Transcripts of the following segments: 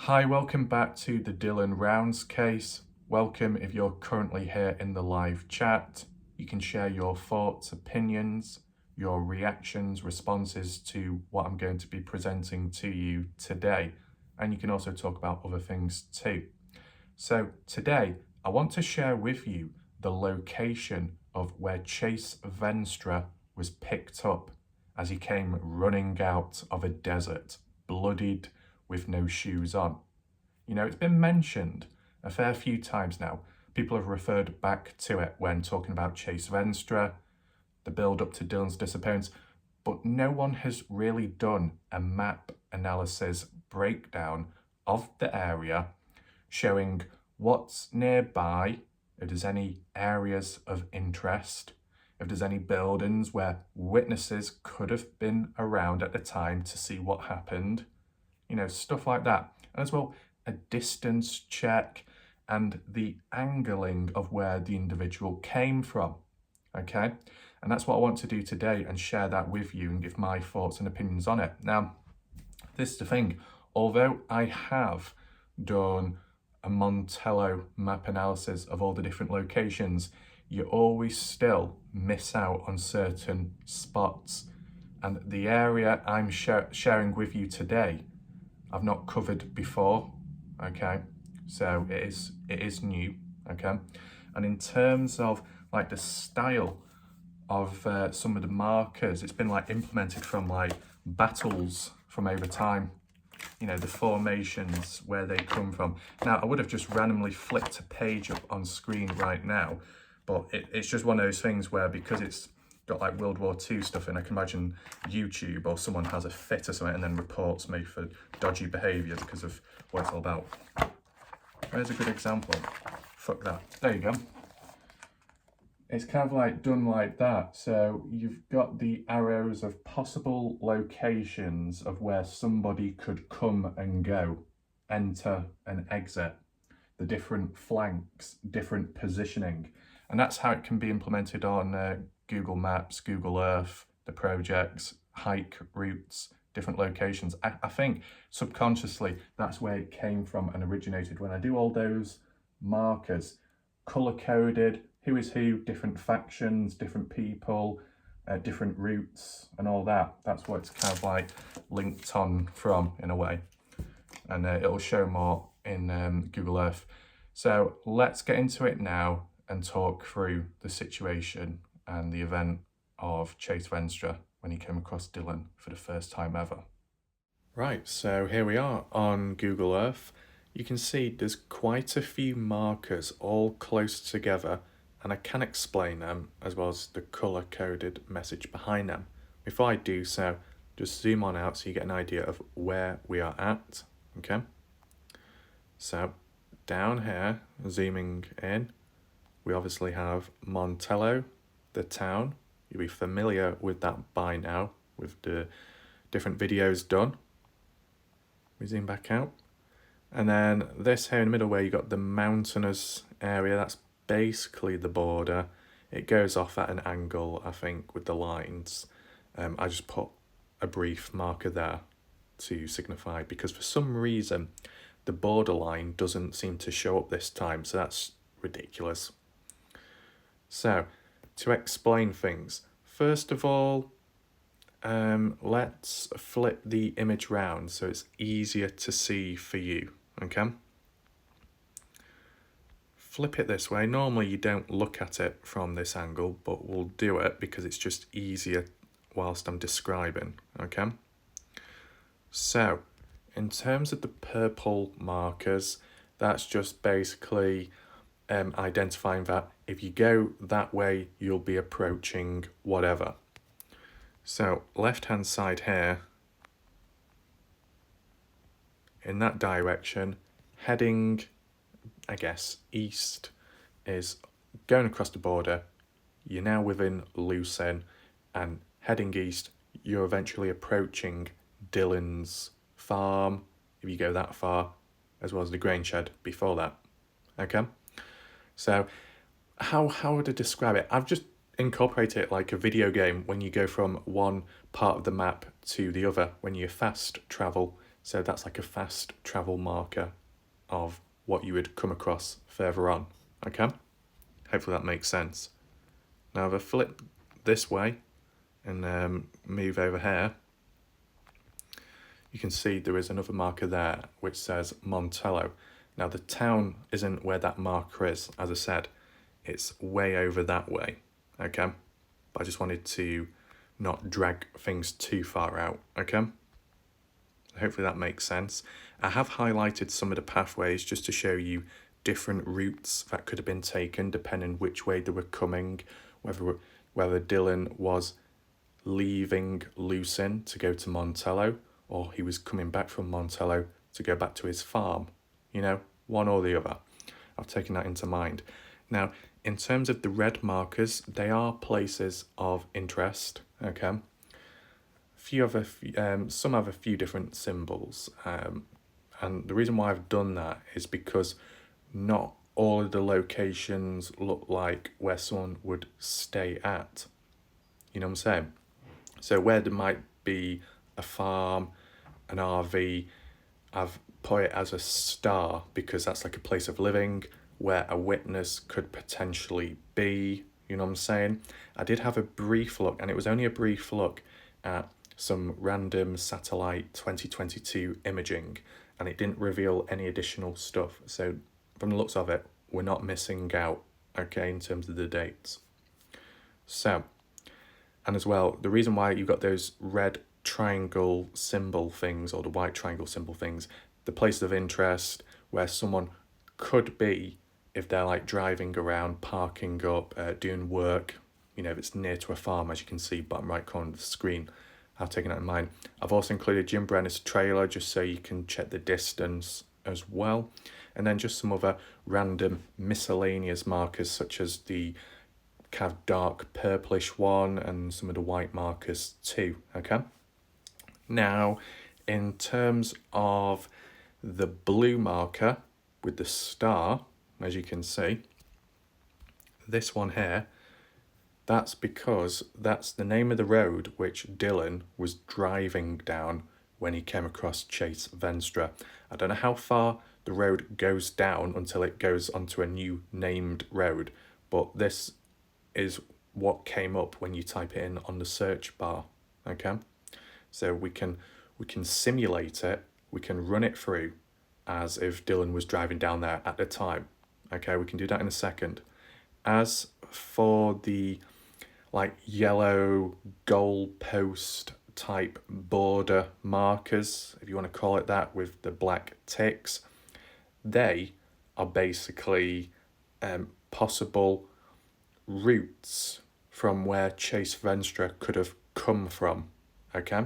Hi, welcome back to the Dylan Rounds case. Welcome if you're currently here in the live chat. You can share your thoughts, opinions, your reactions, responses to what I'm going to be presenting to you today. And you can also talk about other things too. So today, I want to share with you the location of where Chase Venstra was picked up as he came running out of a desert, bloodied, with no shoes on. You know, it's been mentioned a fair few times now. People have referred back to it when talking about Chase Venstra, the build up to Dylan's disappearance, but no one has really done a map analysis breakdown of the area showing what's nearby, if there's any areas of interest, if there's any buildings where witnesses could have been around at the time to see what happened, you know, stuff like that. And as well, a distance check and the angling of where the individual came from, okay? And that's what I want to do today and share that with you and give my thoughts and opinions on it. Now, this is the thing, although I have done a Montello map analysis of all the different locations, you always still miss out on certain spots. And the area I'm sharing with you today, I've not covered before, okay? So it is new, okay? And in terms of like the style of some of the markers, it's been like implemented from like battles from over time, you know, the formations, where they come from. Now, I would have just randomly flipped a page up on screen right now, but it's just one of those things where because it's got like World War II stuff in, I can imagine YouTube or someone has a fit or something and then reports me for dodgy behaviour because of what it's all about. There's a good example. Fuck that. There you go. It's kind of like done like that. So you've got the arrows of possible locations of where somebody could come and go, enter and exit, the different flanks, different positioning. And that's how it can be implemented on Google Maps, Google Earth, the projects, hike routes, different locations. I think subconsciously that's where it came from and originated. When I do all those markers, color-coded, who is who, different factions, different people, different routes and all that. That's what it's kind of like linked on from in a way. And it'll show more in Google Earth. So let's get into it now and talk through the situation and the event of Chase Venstra when he came across Dylan for the first time ever. Right, so here we are on Google Earth. You can see there's quite a few markers all close together, and I can explain them as well as the colour-coded message behind them. Before I do so, just zoom on out so you get an idea of where we are at, okay? So down here, zooming in, we obviously have Montello, the town. You'll be familiar with that by now with the different videos done. We zoom back out. And then this here in the middle where you got the mountainous area, that's basically the border. It goes off at an angle, I think, with the lines. I just put a brief marker there to signify because for some reason the borderline doesn't seem to show up this time, so that's ridiculous. So, to explain things, first of all, let's flip the image round so it's easier to see for you, okay? Flip it this way. Normally you don't look at it from this angle, but we'll do it because it's just easier whilst I'm describing, okay? So, in terms of the purple markers, that's just basically identifying that if you go that way, you'll be approaching whatever. So left-hand side here, in that direction, heading, I guess, east is going across the border. You're now within Lucin, and heading east, you're eventually approaching Dylan's farm, if you go that far, as well as the grain shed before that, okay? So how would I describe it? I've just incorporated it like a video game when you go from one part of the map to the other, when you fast travel So that's like a fast travel marker of what you would come across further on. Okay? Hopefully that makes sense. Now if I flip this way and move over here, you can see there is another marker there which says Montello. Now the town isn't where that marker is, as I said, it's way over that way, okay? But I just wanted to not drag things too far out, okay? Hopefully that makes sense. I have highlighted some of the pathways just to show you different routes that could have been taken depending which way they were coming, whether Dylan was leaving Lucin to go to Montello, or he was coming back from Montello to go back to his farm. You know, one or the other. I've taken that into mind. Now, in terms of the red markers, they are places of interest, okay? Some have a few different symbols, and the reason why I've done that is because not all of the locations look like where someone would stay at. You know what I'm saying? So where there might be a farm, an RV, I've put it as a star because that's like a place of living where a witness could potentially be, you know what I'm saying? I did have a brief look, and it was only a brief look at some random satellite 2022 imaging, and it didn't reveal any additional stuff. So from the looks of it, we're not missing out, okay, in terms of the dates. So, and as well, the reason why you've got those red triangle symbol things or the white triangle symbol things, the place of interest where someone could be if they're like driving around, parking up, doing work, you know, if it's near to a farm, as you can see bottom right corner of the screen. I've taken that in mind. I've also included Jim Brenner's trailer just so you can check the distance as well. And then just some other random miscellaneous markers such as the kind of dark purplish one and some of the white markers too, okay? Now, in terms of the blue marker with the star, as you can see, this one here, that's because that's the name of the road which Dylan was driving down when he came across Chase Venstra. I don't know how far the road goes down until it goes onto a new named road, but this is what came up when you type it in on the search bar, okay? So we can simulate it, we can run it through as if Dylan was driving down there at the time, okay? We can do that in a second. As for the like yellow goalpost type border markers, if you want to call it that, with the black ticks, they are basically possible routes from where Chase Venstra could have come from, okay?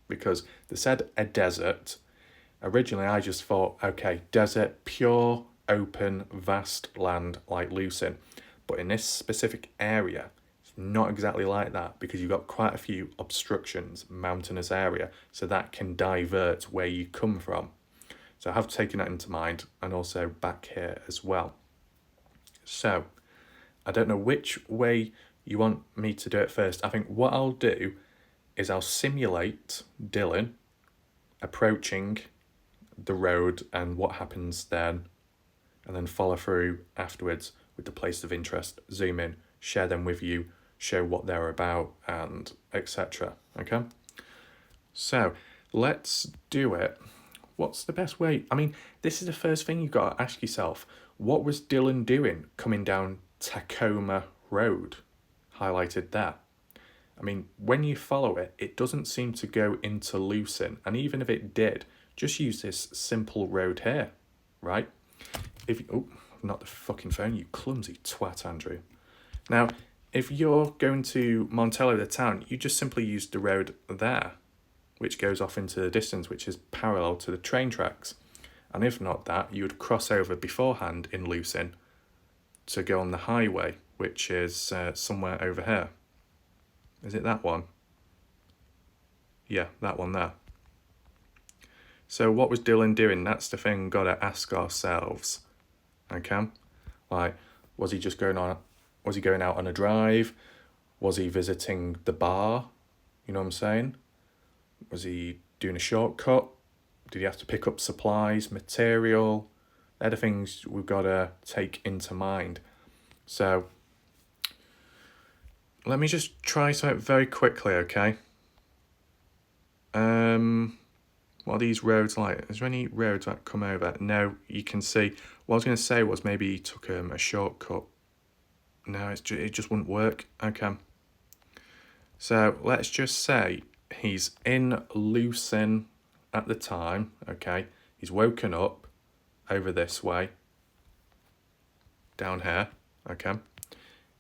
Because they said a desert. Originally, I just thought, okay, desert, pure, open, vast land like Lucin. But in this specific area, it's not exactly like that because you've got quite a few obstructions, mountainous area, so that can divert where you come from. So I have taken that into mind, and also back here as well. So I don't know which way you want me to do it first. I think what I'll do is I'll simulate Dylan approaching the road and what happens then, and then follow through afterwards with the place of interest, zoom in, share them with you, show what they're about, and etc. Okay? So let's do it. What's the best way? I mean, this is the first thing you've got to ask yourself. What was Dylan doing coming down Tacoma Road? Highlighted there. I mean, when you follow it, it doesn't seem to go into Lucin. And even if it did, just use this simple road here, right? Not the fucking phone, you clumsy twat, Andrew. Now, if you're going to Montello, the town, you just simply use the road there, which goes off into the distance, which is parallel to the train tracks. And if not that, you would cross over beforehand in Lucin to go on the highway, which is somewhere over here. Is it that one? Yeah, that one there. So what was Dylan doing? That's the thing we've got to ask ourselves. Okay? Like, was he going out on a drive? Was he visiting the bar? You know what I'm saying? Was he doing a shortcut? Did he have to pick up supplies, material? They're the things we've got to take into mind. So let me just try something very quickly, okay? What are these roads like? Is there any roads that come over? No, you can see. What I was going to say was maybe he took a shortcut. No, it just wouldn't work. Okay. So let's just say he's in Lucin at the time, okay? He's woken up over this way, down here, okay?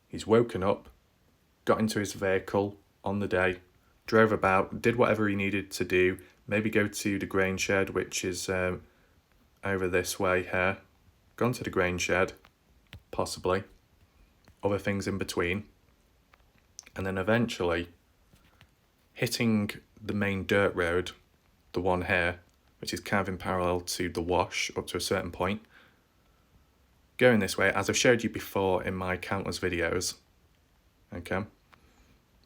He's woken up, got into his vehicle on the day, drove about, did whatever he needed to do, maybe go to the grain shed, which is over this way here, gone to the grain shed, possibly, other things in between, and then eventually hitting the main dirt road, the one here, which is kind of in parallel to the wash up to a certain point, going this way, as I've showed you before in my countless videos, okay?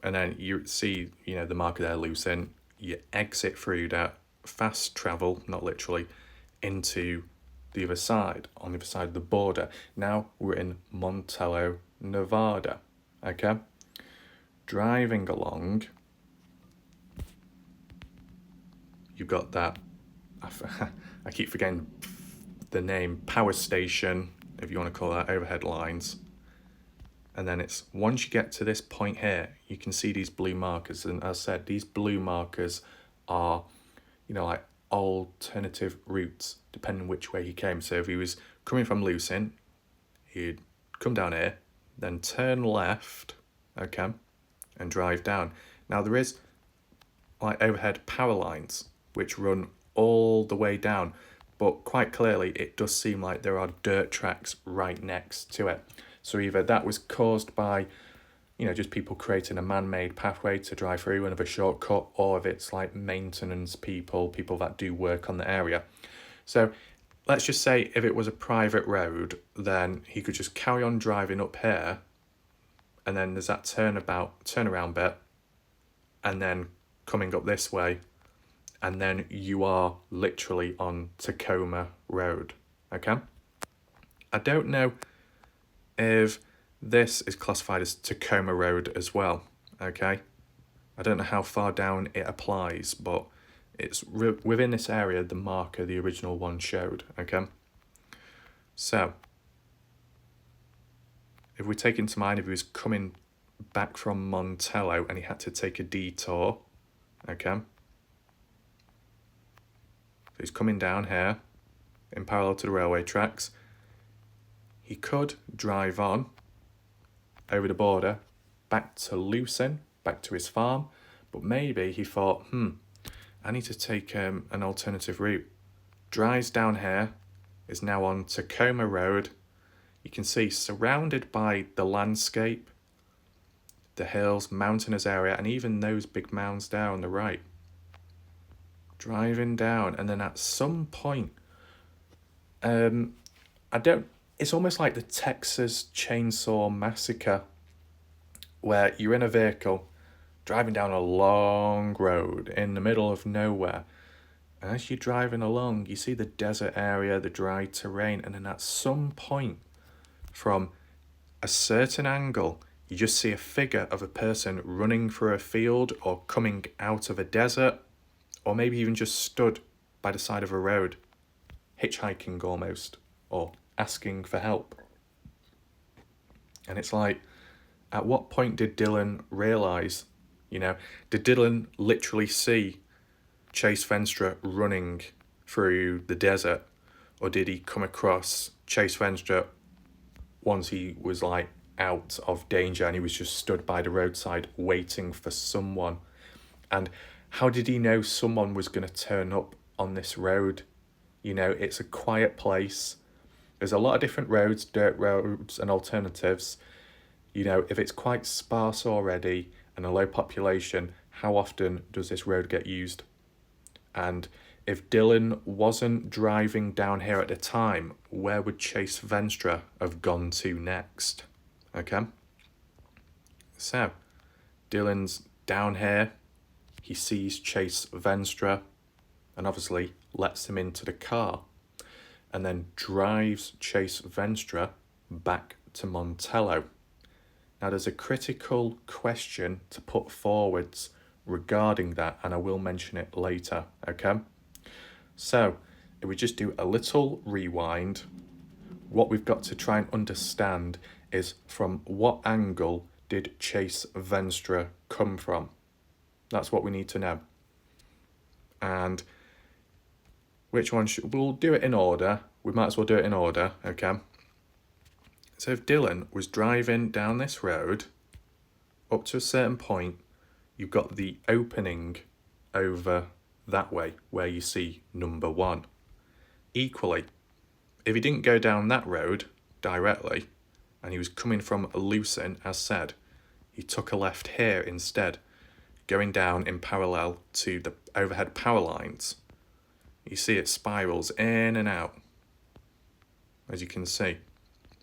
And then you see, you know, the marker there, Lucin, you exit through that fast travel, not literally, into the other side, on the other side of the border. Now we're in Montello, Nevada, okay? Driving along, you've got that, I keep forgetting the name, power station, if you want to call that, overhead lines. And then it's, once you get to this point here, you can see these blue markers. And as I said, these blue markers are, you know, like alternative routes, depending which way he came. So if he was coming from Lucin, he'd come down here, then turn left, okay, and drive down. Now there is like overhead power lines, which run all the way down, but quite clearly it does seem like there are dirt tracks right next to it. So either that was caused by, you know, just people creating a man-made pathway to drive through and have a shortcut, or if it's like maintenance people that do work on the area. So let's just say if it was a private road, then he could just carry on driving up here, and then there's that turnaround bit, and then coming up this way, and then you are literally on Tacoma Road, okay? I don't know if this is classified as Tacoma Road as well, okay? I don't know how far down it applies, but it's within this area, the marker, the original one showed, okay? So, if we take into mind if he was coming back from Montello and he had to take a detour, okay? So he's coming down here in parallel to the railway tracks. He could drive on over the border back to Lucin, back to his farm, but maybe he thought, I need to take an alternative route. Drives down here, is now on Tacoma Road. You can see surrounded by the landscape, the hills, mountainous area, and even those big mounds there on the right. Driving down, and then at some point, it's almost like the Texas Chainsaw Massacre, where you're in a vehicle, driving down a long road in the middle of nowhere. And as you're driving along, you see the desert area, the dry terrain, and then at some point, from a certain angle, you just see a figure of a person running through a field or coming out of a desert, or maybe even just stood by the side of a road, hitchhiking almost, or asking for help. And it's like, at what point did Dylan realise, did Dylan literally see Chase Venstra running through the desert, or did he come across Chase Venstra once he was like out of danger and he was just stood by the roadside waiting for someone? And how did he know someone was going to turn up on this road? It's a quiet place. There's a lot of different roads, dirt roads and alternatives. If it's quite sparse already and a low population, how often does this road get used? And if Dylan wasn't driving down here at the time, where would Chase Venstra have gone to next? Okay? So, Dylan's down here. He sees Chase Venstra. And obviously, lets him into the car, and then drives Chase Venstra back to Montello. Now, there's a critical question to put forwards regarding that, and I will mention it later, okay? So, if we just do a little rewind, what we've got to try and understand is from what angle did Chase Venstra come from? That's what we need to know. And which one we'll do it in order. We might as well do it in order, okay? So if Dylan was driving down this road, up to a certain point, you've got the opening over that way where you see number 1. Equally, if he didn't go down that road directly and he was coming from Lucin, as said, he took a left here instead, going down in parallel to the overhead power lines. You see it spirals in and out, as you can see.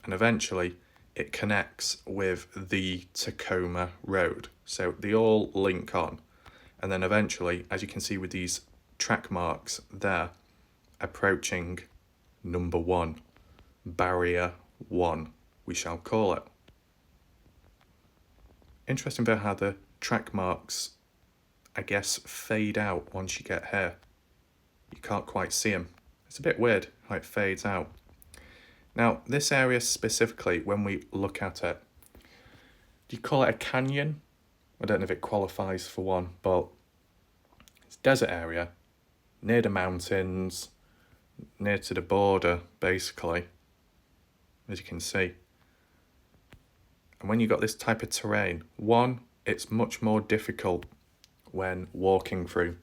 And eventually it connects with the Tacoma Road. So they all link on. And then eventually, as you can see with these track marks there, approaching number 1, barrier 1, we shall call it. Interesting about how the track marks, I guess, fade out once you get here. You can't quite see them. It's a bit weird how it fades out. Now, this area specifically, when we look at it, do you call it a canyon? I don't know if it qualifies for one, but it's a desert area, near the mountains, near to the border, basically, as you can see. And when you've got this type of terrain, one, it's much more difficult when walking through.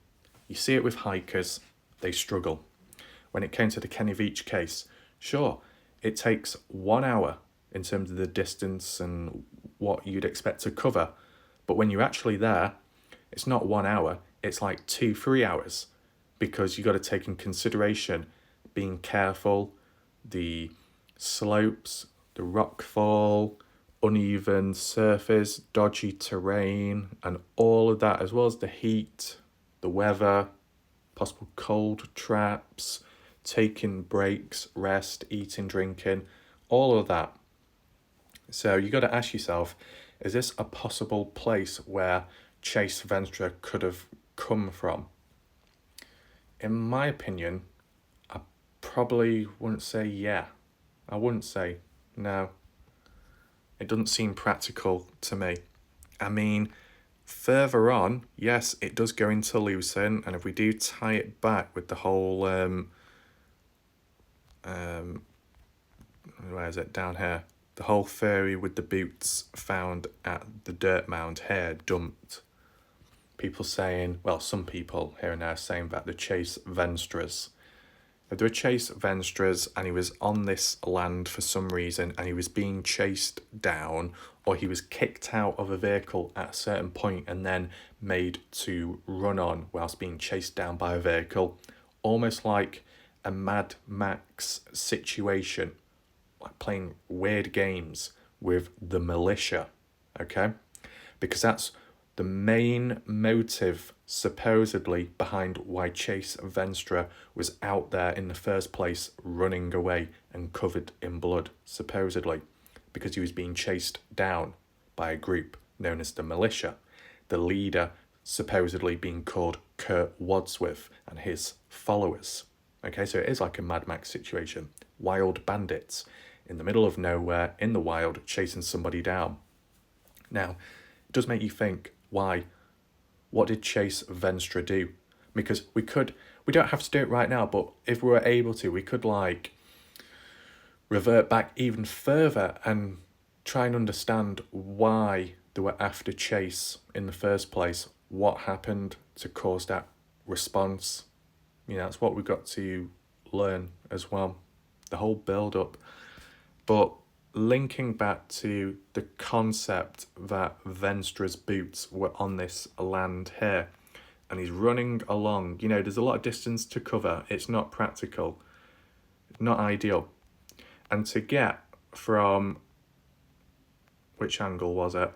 You see it with hikers, they struggle. When it came to the Kenny Veach case, sure, it takes 1 hour in terms of the distance and what you'd expect to cover. But when you're actually there, it's not 1 hour, it's like 2-3 hours, because you've got to take in consideration being careful, the slopes, the rockfall, uneven surface, dodgy terrain, and all of that, as well as the heat, the weather, possible cold traps, taking breaks, rest, eating, drinking, all of that. So you got to ask yourself, is this a possible place where Chase Venstra could have come from? In my opinion, I probably wouldn't say yeah. I wouldn't say no. It doesn't seem practical to me. I mean, further on, yes, it does go into Lucin, and if we do tie it back with the whole where is it, down here, the whole theory with the boots found at the dirt mound here dumped, people saying, well, some people here and there saying that the Chase Venstras, if there were Chase Venstras and he was on this land for some reason and he was being chased down, or he was kicked out of a vehicle at a certain point and then made to run on whilst being chased down by a vehicle, almost like a Mad Max situation, like playing weird games with the militia, okay? Because that's the main motive, supposedly, behind why Chase Venstra was out there in the first place, running away and covered in blood, supposedly, because he was being chased down by a group known as the militia, the leader supposedly being called Kurt Wadsworth and his followers. Okay, so it is like a Mad Max situation. Wild bandits in the middle of nowhere, in the wild, chasing somebody down. Now, it does make you think, why? What did Chase Venstra do? Because we don't have to do it right now, but if we were able to, we could like revert back even further and try and understand why they were after Chase in the first place. What happened to cause that response? You know, that's what we've got to learn as well. The whole build-up. But linking back to the concept that Venstra's boots were on this land here, and he's running along, you know, there's a lot of distance to cover. It's not practical, not ideal. And to get from, which angle was it?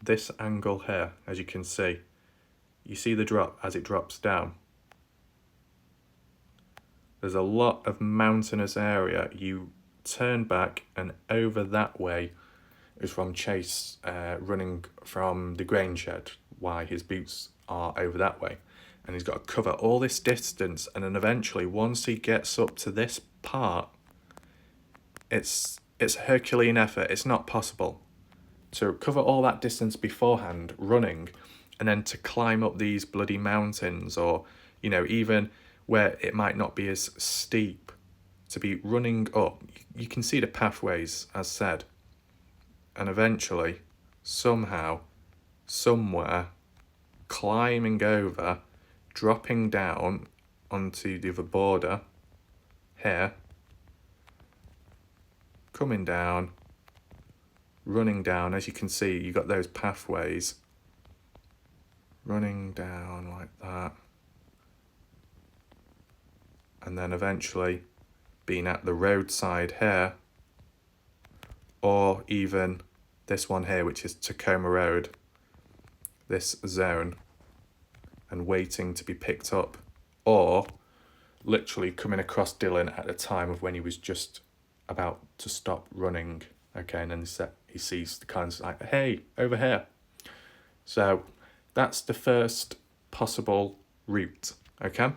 This angle here, as you can see. You see the drop as it drops down. There's a lot of mountainous area. You turn back and over that way is from Chase running from the grain shed, why his boots are over that way. And he's got to cover all this distance, and then eventually once he gets up to this part, it's Herculean effort. It's not possible to cover all that distance beforehand running, and then to climb up these bloody mountains, or even where it might not be as steep, to be running up. You can see the pathways, as said, and eventually somehow, somewhere, climbing over, dropping down onto the other border here, coming down, running down. As you can see, you got those pathways running down like that, and then eventually being at the roadside here, or even this one here, which is Tacoma Road, this zone, and waiting to be picked up, or literally coming across Dylan at the time of when he was just about to stop running. Okay, and then he sees the cars, like, hey, over here. So that's the first possible route. Okay,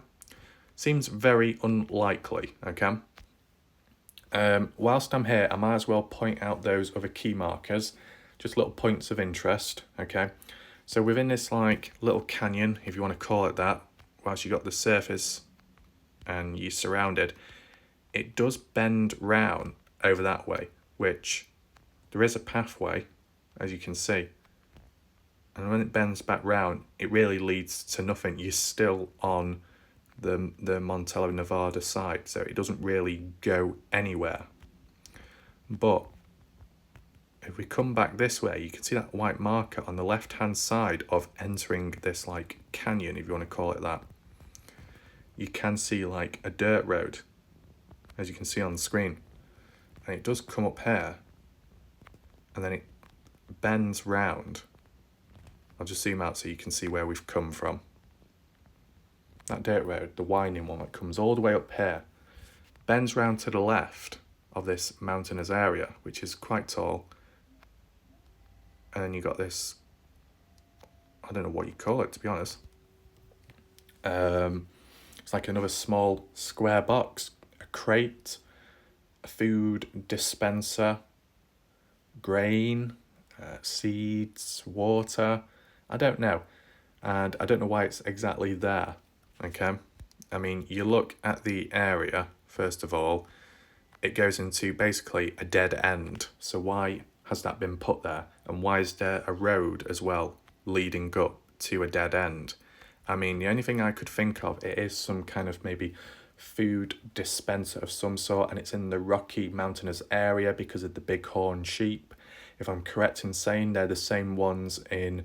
seems very unlikely. Okay. Whilst I'm here, I might as well point out those other key markers, just little points of interest. Okay, so within this like little canyon, if you want to call it that, whilst you got the surface and you're surrounded, it does bend round over that way, which there is a pathway, as you can see, and when it bends back round, it really leads to nothing. You're still on the Montello, Nevada side, so it doesn't really go anywhere. But if we come back this way, you can see that white marker on the left hand side of entering this like canyon, if you want to call it that. You can see like a dirt road, as you can see on the screen, and it does come up here and then it bends round. I'll just zoom out so you can see where we've come from. That dirt road, the winding one that comes all the way up here, bends round to the left of this mountainous area, which is quite tall. And then you got this, I don't know what you call it, to be honest. It's like another small square box, a crate, a food dispenser, grain, seeds, water. I don't know. And I don't know why it's exactly there. Okay, I mean, you look at the area, first of all, it goes into basically a dead end. So why has that been put there? And why is there a road as well leading up to a dead end? I mean, the only thing I could think of, it is some kind of maybe food dispenser of some sort, and it's in the rocky mountainous area because of the bighorn sheep. If I'm correct in saying, they're the same ones in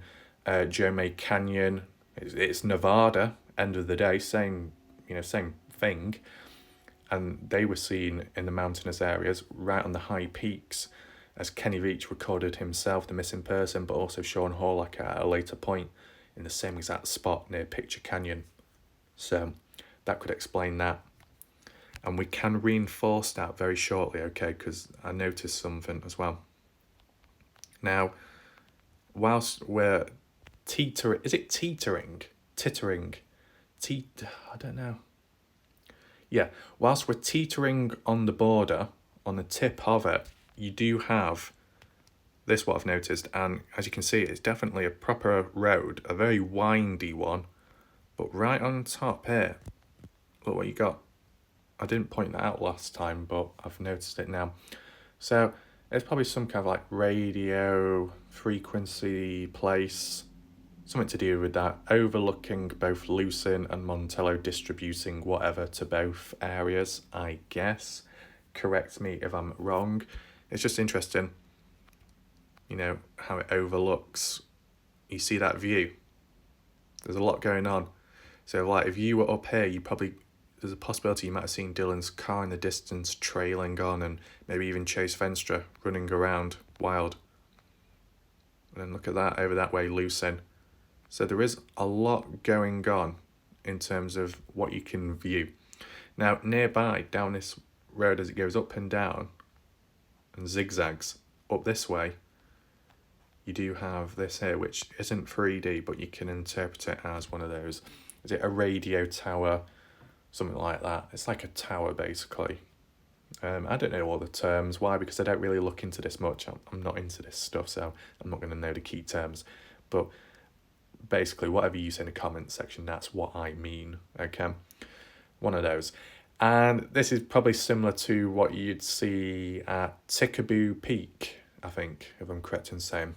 Jome Canyon. It's Nevada, end of the day, same thing. And they were seen in the mountainous areas, right on the high peaks, as Kenny Veach recorded himself, the missing person, but also Sean Horlock at a later point in the same exact spot near Picture Canyon. So that could explain that. And we can reinforce that very shortly, okay, because I noticed something as well. Now, whilst we're teetering, is it teetering? Tittering? I don't know. Yeah, whilst we're teetering on the border, on the tip of it, you do have this, what I've noticed, and as you can see, it's definitely a proper road, a very windy one, but right on top here, look what you got. I didn't point that out last time, but I've noticed it now. So it's probably some kind of like radio frequency place, something to do with that, overlooking both Lucin and Montello, distributing whatever to both areas, I guess. Correct me if I'm wrong. It's just interesting, how it overlooks. You see that view? There's a lot going on. So like if you were up here, there's a possibility you might have seen Dylan's car in the distance trailing on, and maybe even Chase Venstra running around wild. And then look at that, over that way, Lucin. So there is a lot going on in terms of what you can view. Now, nearby, down this road as it goes up and down and zigzags up this way, you do have this here, which isn't 3D, but you can interpret it as one of those. Is it a radio tower? Something like that. It's like a tower, basically. I don't know all the terms. Why? Because I don't really look into this much. I'm not into this stuff, so I'm not going to know the key terms. But basically, whatever you say in the comments section, that's what I mean, okay? One of those. And this is probably similar to what you'd see at Tickaboo Peak, I think, if I'm correct in saying.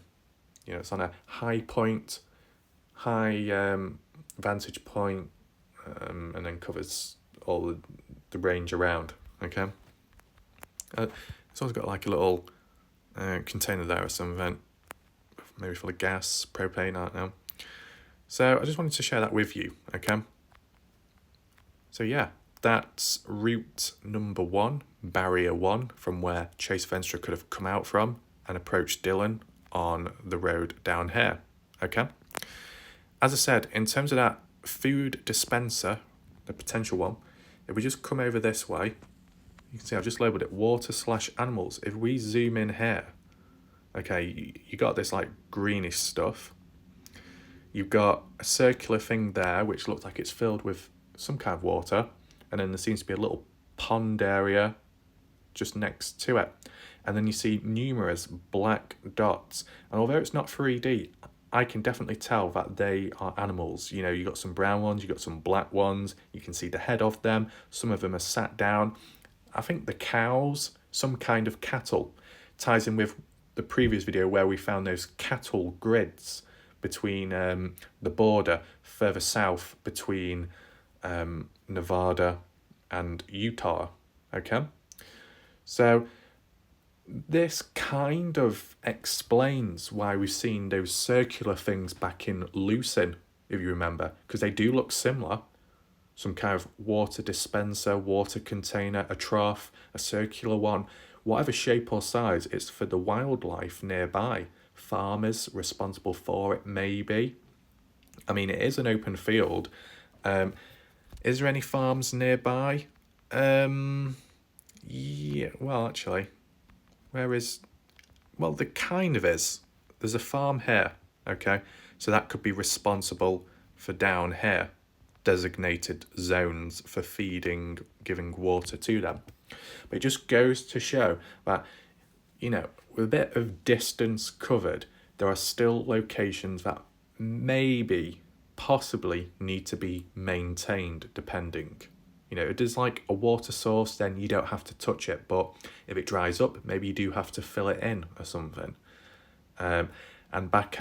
You know, it's on a high point, high vantage point, and then covers all the range around, okay? It's also got like a little container there or something, maybe full of gas, propane, I don't know. So I just wanted to share that with you, okay? So yeah, that's route number 1, barrier 1, from where Chase Venstra could have come out from and approached Dylan on the road down here, okay? As I said, in terms of that food dispenser, the potential one, if we just come over this way, you can see I've just labelled it water/animals. If we zoom in here, okay, you got this like greenish stuff. You've got a circular thing there, which looks like it's filled with some kind of water. And then there seems to be a little pond area just next to it. And then you see numerous black dots. And although it's not 3D, I can definitely tell that they are animals. You know, you got some brown ones, you got some black ones. You can see the head of them. Some of them are sat down. I think the cows, some kind of cattle, ties in with the previous video where we found those cattle grids between the border further south between Nevada and Utah, okay? So this kind of explains why we've seen those circular things back in Lucin, if you remember, because they do look similar. Some kind of water dispenser, water container, a trough, a circular one, whatever shape or size, it's for the wildlife nearby. Farmers responsible for it, maybe. I mean, it is an open field. Is there any farms nearby? Yeah, well, actually, there kind of is. There's a farm here, okay? So that could be responsible for down here, designated zones for feeding, giving water to them. But it just goes to show that, you know, with a bit of distance covered, there are still locations that maybe, possibly need to be maintained, depending. You know, if it is like a water source, then you don't have to touch it. But if it dries up, maybe you do have to fill it in or something. And back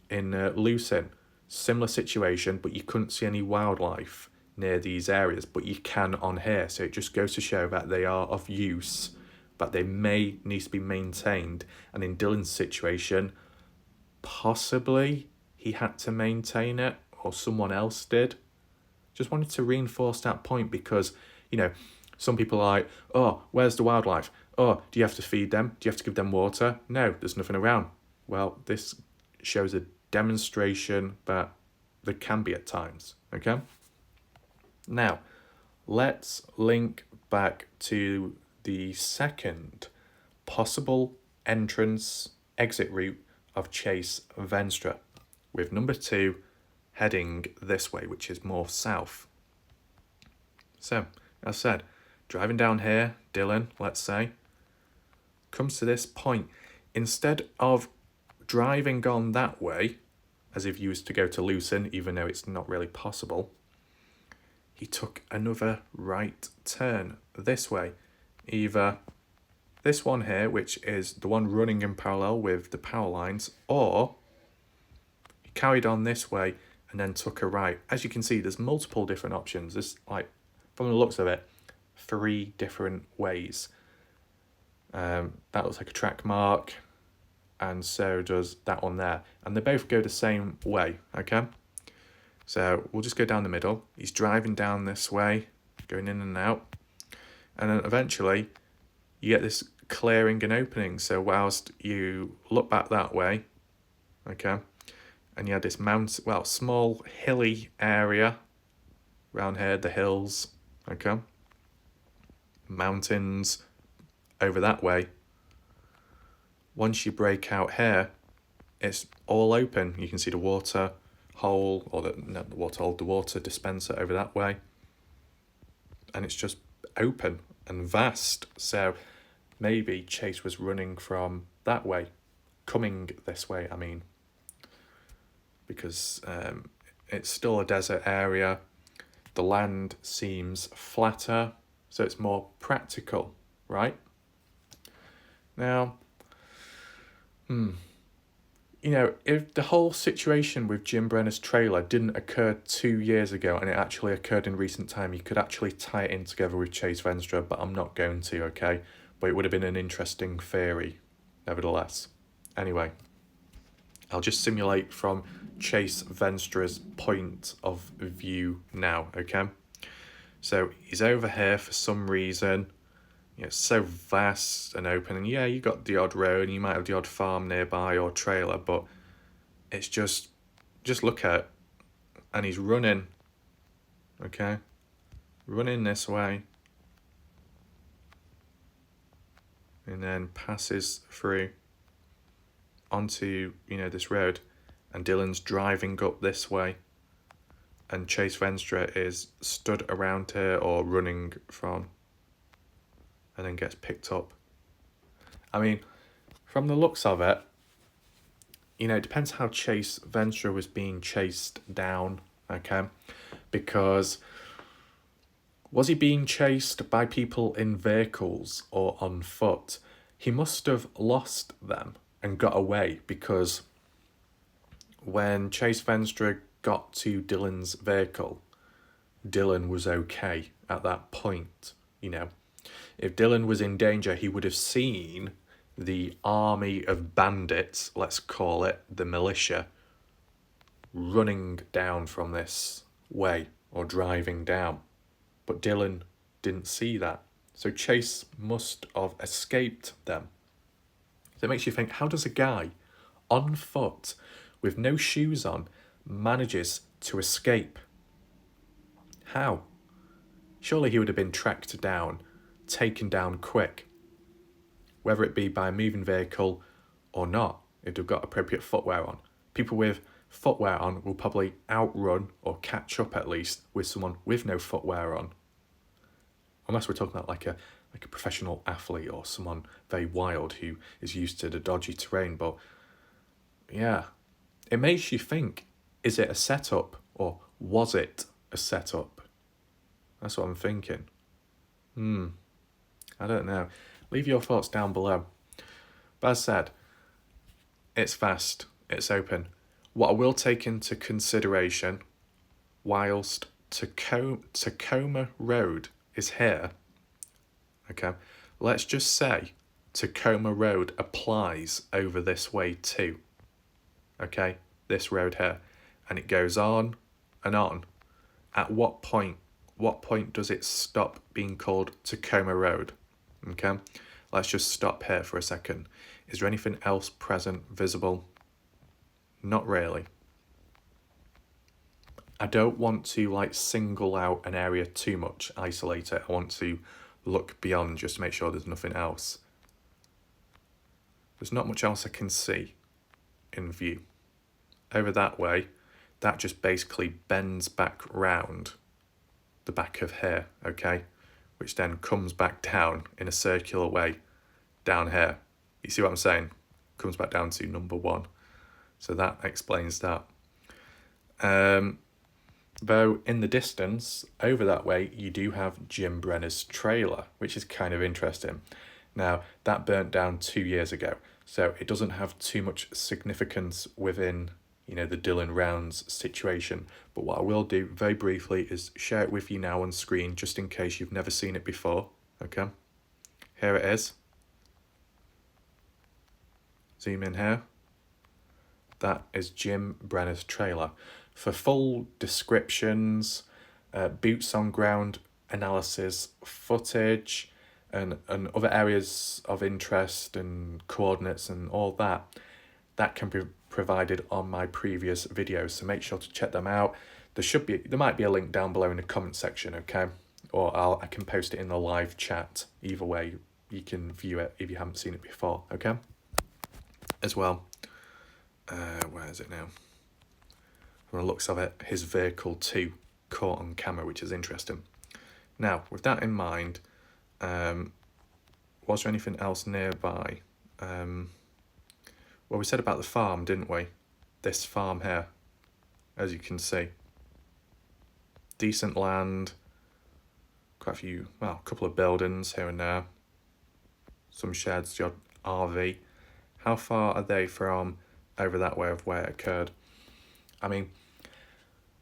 in Lucin, similar situation, but you couldn't see any wildlife near these areas, but you can on here. So it just goes to show that they are of use, but they may need to be maintained. And in Dylan's situation, possibly he had to maintain it, or someone else did. Just wanted to reinforce that point because, you know, some people are like, oh, where's the wildlife? Oh, do you have to feed them? Do you have to give them water? No, there's nothing around. Well, this shows a demonstration that there can be at times, okay? Now, let's link back to the second possible exit route of Chase Venstra, with number 2 heading this way, which is more south. So, as I said, driving down here, Dylan, let's say, comes to this point. Instead of driving on that way, as if you was to go to Lucin, even though it's not really possible, he took another right turn this way. Either this one here, which is the one running in parallel with the power lines, or he carried on this way and then took a right. As you can see, there's multiple different options. There's, like, from the looks of it, 3 different ways. That looks like a track mark, and so does that one there. And they both go the same way, okay? So we'll just go down the middle. He's driving down this way, going in and out. And then eventually you get this clearing and opening. So whilst you look back that way, okay, and you had this small hilly area around here, the hills, okay. mountains over that way. Once you break out here, it's all open. You can see the water hole, or not the water hole, the water dispenser over that way. And it's just open and vast. So maybe Chase was running from that way, coming this way, I mean. Because it's still a desert area. The land seems flatter, so it's more practical, right? Now, you know, if the whole situation with Jim Brenner's trailer didn't occur 2 years ago and it actually occurred in recent time, you could actually tie it in together with Chase Venstra, but I'm not going to, okay? But it would have been an interesting theory, nevertheless. Anyway, I'll just simulate from Chase Venstra's point of view now, okay? So he's over here for some reason. You know, it's so vast and open, and yeah, you got the odd road, and you might have the odd farm nearby or trailer, but it's just look at it. And he's running, okay? Running this way. And then passes through onto, you know, this road, and Dylan's driving up this way, and Chase Venstra is stood around here or running from, and then gets picked up. I mean, from the looks of it, you know, it depends how Chase Venstra was being chased down, okay? Because was he being chased by people in vehicles or on foot? He must have lost them and got away, because when Chase Venstra got to Dylan's vehicle, Dylan was okay at that point, you know. If Dylan was in danger, he would have seen the army of bandits, let's call it, the militia, running down from this way or driving down. But Dylan didn't see that. So Chase must have escaped them. So it makes you think, how does a guy on foot with no shoes on manages to escape? How? Surely he would have been tracked down, taken down quick, whether it be by a moving vehicle or not, if they've got appropriate footwear on. People with footwear on will probably outrun or catch up at least with someone with no footwear on. Unless we're talking about like a professional athlete or someone very wild who is used to the dodgy terrain. But yeah, it makes you think, is it a setup or was it a setup? That's what I'm thinking. I don't know. Leave your thoughts down below. But as said, it's vast, it's open. What I will take into consideration, whilst Tacoma Road is here, okay, let's just say Tacoma Road applies over this way too, okay, this road here, and it goes on and on. At what point does it stop being called Tacoma Road? Okay, let's just stop here for a second. Is there anything else present, visible? Not really. I don't want to like single out an area too much, isolate it. I want to look beyond just to make sure there's nothing else. There's not much else I can see in view. Over that way, that just basically bends back round the back of here, okay? Which then comes back down in a circular way down here. You see what I'm saying? Comes back down to number 1. So that explains that. Though in the distance, over that way, you do have Jim Brenner's trailer, which is kind of interesting. Now, that burnt down 2 years ago, so it doesn't have too much significance within, you know, the Dylan Rounds situation. But what I will do very briefly is share it with you now on screen, just in case you've never seen it before, okay? Here it is. Zoom in here. That is Jim Brenner's trailer. For full descriptions, boots on ground analysis, footage, and other areas of interest and coordinates and all that can be provided on my previous videos. So make sure to check them out. There might be a link down below in the comment section, okay? or I can post it in the live chat. Either way, you can view it if you haven't seen it before, okay? As well, where is it now? From the looks of it, his vehicle too caught on camera, which is interesting. Now, with that in mind, was there anything else nearby? Well, we said about the farm, didn't we? This farm here, as you can see. Decent land, quite a few, well, a couple of buildings here and there. Some sheds, your RV. How far are they from over that way of where it occurred? I mean,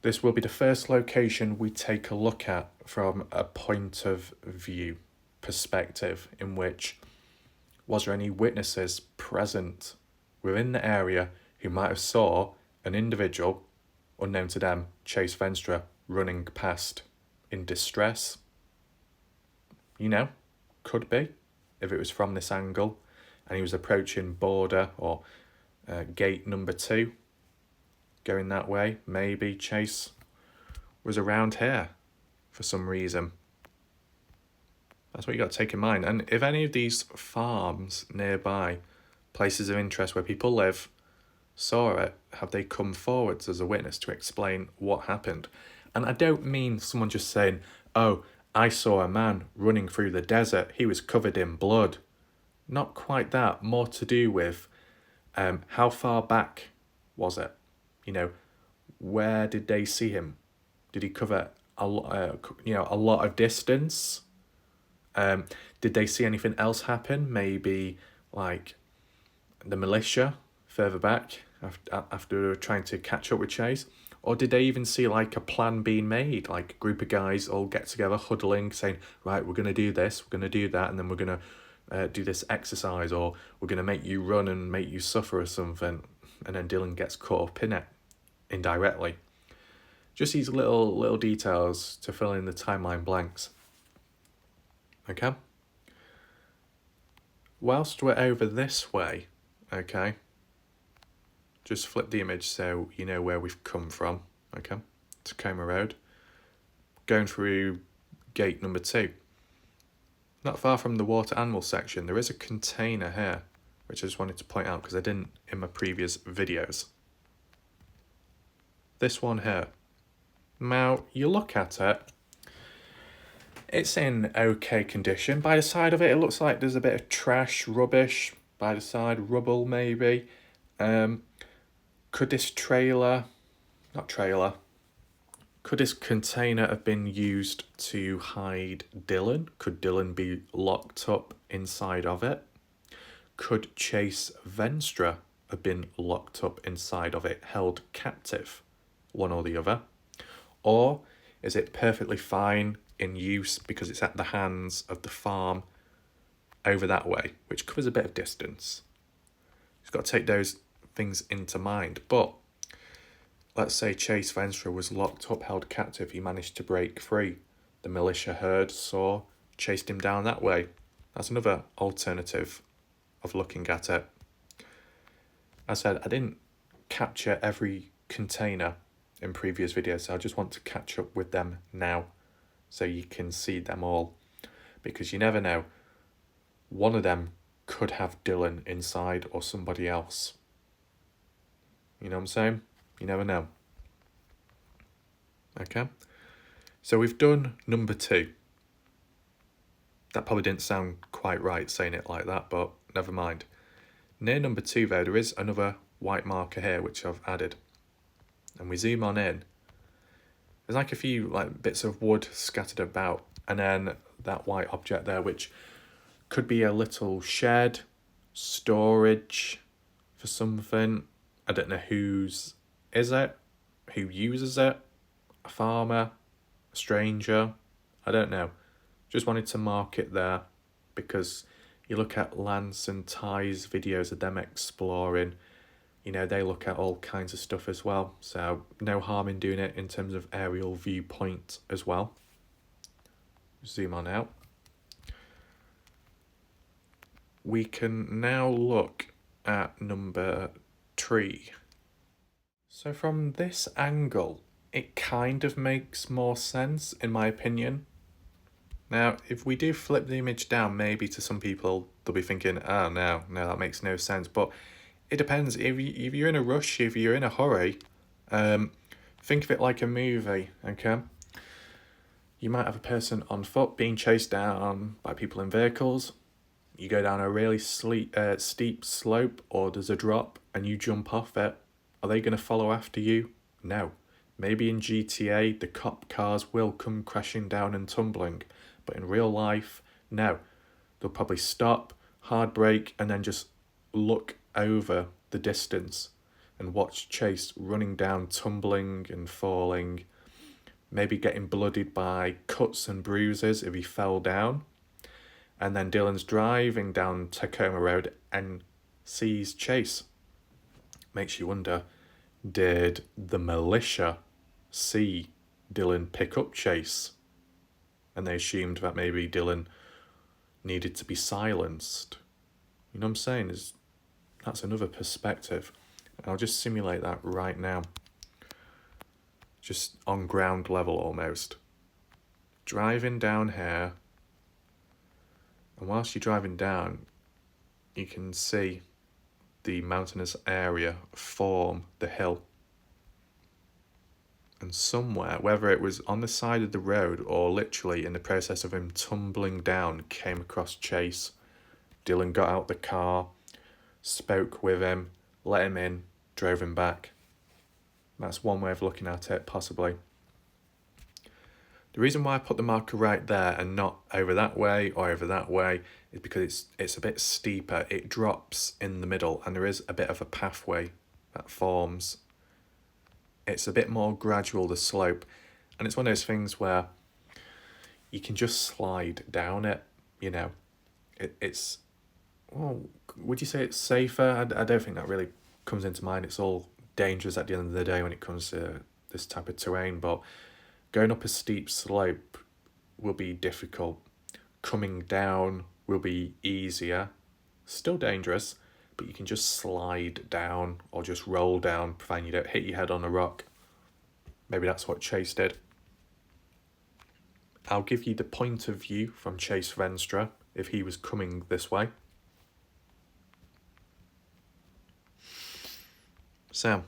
this will be the first location we take a look at from a point of view perspective, in which was there any witnesses present within the area who might have saw an individual, unknown to them, Chase Venstra, running past in distress? You know, could be, if it was from this angle and he was approaching border or gate number 2, going that way. Maybe Chase was around here for some reason. That's what you got to take in mind. And if any of these farms nearby, places of interest where people live, saw it, have they come forwards as a witness to explain what happened? And I don't mean someone just saying, oh, I saw a man running through the desert, he was covered in blood. Not quite that. More to do with how far back was it? You know, where did they see him? Did he cover a lot of distance? Did they see anything else happen? Maybe like the militia further back after trying to catch up with Chase? Or did they even see like a plan being made, like a group of guys all get together, huddling, saying, right, we're going to do this, we're going to do that, and then we're going to do this exercise, or we're going to make you run and make you suffer or something, and then Dylan gets caught up in it indirectly. Just these little details to fill in the timeline blanks. Okay? Whilst we're over this way, okay, just flip the image so you know where we've come from, okay? Tacoma Road. Going through gate number 2. Not far from the water animal section, there is a container here, which I just wanted to point out because I didn't in my previous videos. This one here. Now, you look at it, it's in okay condition. By the side of it, it looks like there's a bit of trash, rubbish, by the side, rubble maybe. Could this could this container have been used to hide Dylan? Could Dylan be locked up inside of it? Could Chase Venstra have been locked up inside of it, held captive, one or the other? Or is it perfectly fine in use because it's at the hands of the farm over that way, which covers a bit of distance? You've got to take those things into mind. But let's say Chase Venstra was locked up, held captive, he managed to break free. The militia heard, saw, chased him down that way. That's another alternative of looking at it. I said I didn't capture every container in previous videos, so I just want to catch up with them now so you can see them all, because you never know, one of them could have Dylan inside or somebody else. You know what I'm saying? You never know. Okay, so we've done number 2. That probably didn't sound quite right saying it like that, but never mind. Near number 2 though, there is another white marker here which I've added. And we zoom on in. There's like a few like bits of wood scattered about, and then that white object there, which could be a little shed, storage for something. I don't know whose is it, who uses it, a farmer, a stranger, I don't know. Just wanted to mark it there because you look at Lance and Ty's videos of them exploring, you know, they look at all kinds of stuff as well. So no harm in doing it in terms of aerial viewpoint as well. Zoom on out. We can now look at number 3. So from this angle, it kind of makes more sense, in my opinion. Now, if we do flip the image down, maybe to some people, they'll be thinking, oh, no, that makes no sense. But it depends. If you're in a rush, if you're in a hurry, think of it like a movie, okay? You might have a person on foot being chased down by people in vehicles. You go down a really steep slope, or there's a drop, and you jump off it. Are they going to follow after you? No. Maybe in GTA, the cop cars will come crashing down and tumbling. But in real life, no. They'll probably stop, hard brake, and then just look over the distance and watch Chase running down, tumbling and falling, maybe getting bloodied by cuts and bruises if he fell down. And then Dylan's driving down Tacoma Road and sees Chase. Makes you wonder, did the militia see Dylan pick up Chase? And they assumed that maybe Dylan needed to be silenced. You know what I'm saying? That's another perspective. I'll just simulate that right now. Just on ground level almost. Driving down here. And whilst you're driving down, you can see the mountainous area form the hill. And somewhere, whether it was on the side of the road or literally in the process of him tumbling down, came across Chase. Dylan got out the car, spoke with him, let him in, drove him back. That's one way of looking at it, possibly. The reason why I put the marker right there and not over that way or over that way is because it's a bit steeper. It drops in the middle and there is a bit of a pathway that forms. It's a bit more gradual, the slope. And it's one of those things where you can just slide down it, you know. It's, well, would you say it's safer? I don't think that really comes into mind. It's all dangerous at the end of the day when it comes to this type of terrain. But going up a steep slope will be difficult. Coming down will be easier. Still dangerous, but you can just slide down or just roll down, providing you don't hit your head on a rock. Maybe that's what Chase did. I'll give you the point of view from Chase Venstra if he was coming this way. So,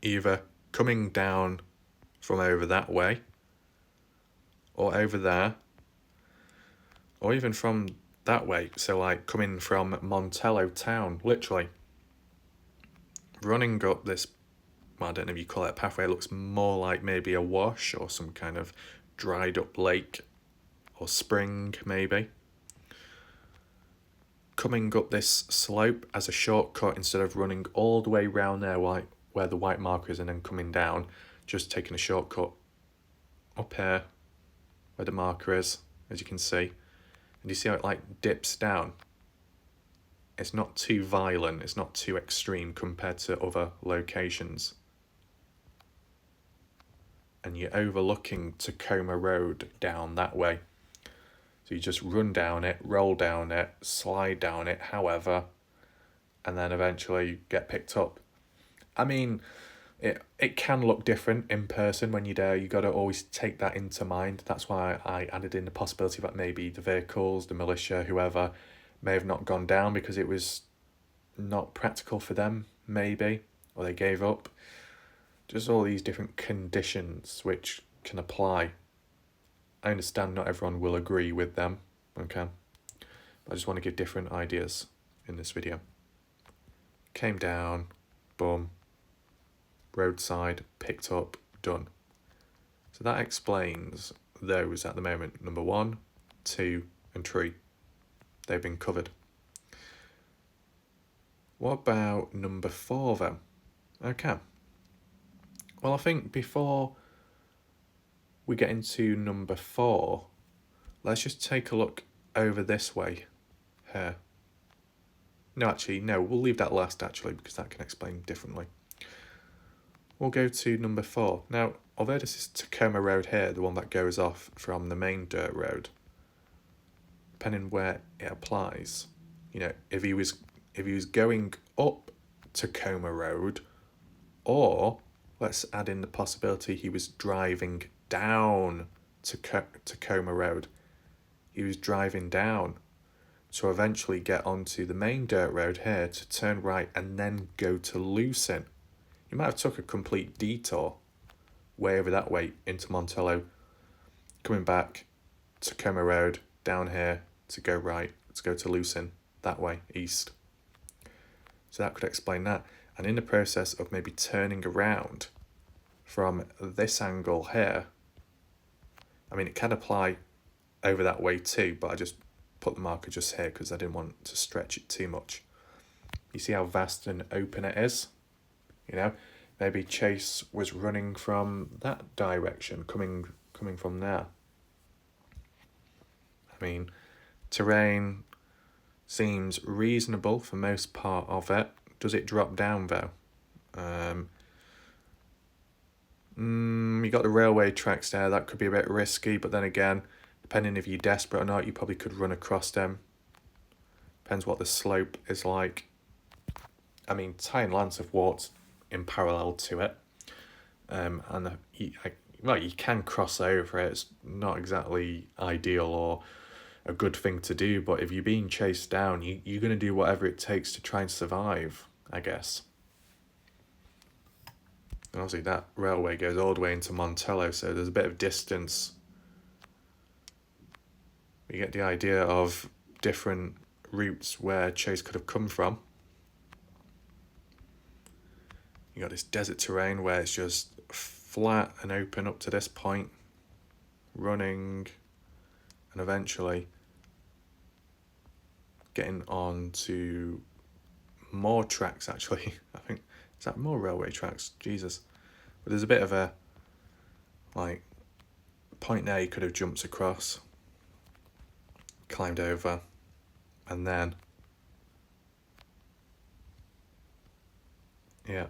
either coming down from over that way, or over there, or even from that way, so like coming from Montello town, literally. Running up this, well, I don't know if you call it a pathway, it looks more like maybe a wash or some kind of dried up lake or spring maybe. Coming up this slope as a shortcut instead of running all the way round there where the white marker is and then coming down, just taking a shortcut up here where the marker is, as you can see. And you see how it like dips down? It's not too violent, it's not too extreme compared to other locations. And you're overlooking Tacoma Road down that way. So you just run down it, roll down it, slide down it, however, and then eventually get picked up. I mean, it can look different in person when you're there. You got to always take that into mind. That's why I added in the possibility that maybe the vehicles, the militia, whoever, may have not gone down because it was not practical for them, maybe, or they gave up. Just all these different conditions which can apply. I understand not everyone will agree with them, okay? But I just want to give different ideas in this video. Came down, boom, roadside, picked up, done. So that explains those at the moment. Number 1, 2, and 3. They've been covered. What about number 4 then? Okay. Well, I think before we get into number 4, let's just take a look over this way here. No, we'll leave that last actually because that can explain differently. We'll go to number 4. Now, although this is Tacoma Road here, the one that goes off from the main dirt road, depending where it applies, you know, if he was going up Tacoma Road, or let's add in the possibility he was driving down to Tacoma Road. He was driving down to eventually get onto the main dirt road here to turn right and then go to Lucin. He might have took a complete detour way over that way into Montello, coming back to Tacoma Road down here to go right, to go to Lucin that way, east. So that could explain that. And in the process of maybe turning around from this angle here, I mean, it can apply over that way too, but I just put the marker just here because I didn't want to stretch it too much. You see how vast and open it is? You know, maybe Chase was running from that direction, coming from there. I mean, terrain seems reasonable for most part of it. Does it drop down though? You got the railway tracks there. That could be a bit risky, but then again, depending if you're desperate or not, you probably could run across them. Depends what the slope is like. I mean, Ty and Lance have walked in parallel to it, and you can cross over it. It's not exactly ideal or a good thing to do, but if you're being chased down, you're going to do whatever it takes to try and survive, I guess. And obviously that railway goes all the way into Montello, so there's a bit of distance. You get the idea of different routes where Chase could have come from. You got this desert terrain where it's just flat and open up to this point, running, and eventually getting on to more tracks actually. I think, is that more railway tracks? Jesus. But there's a bit of a, like, point there you could have jumped across, climbed over, and then, yeah,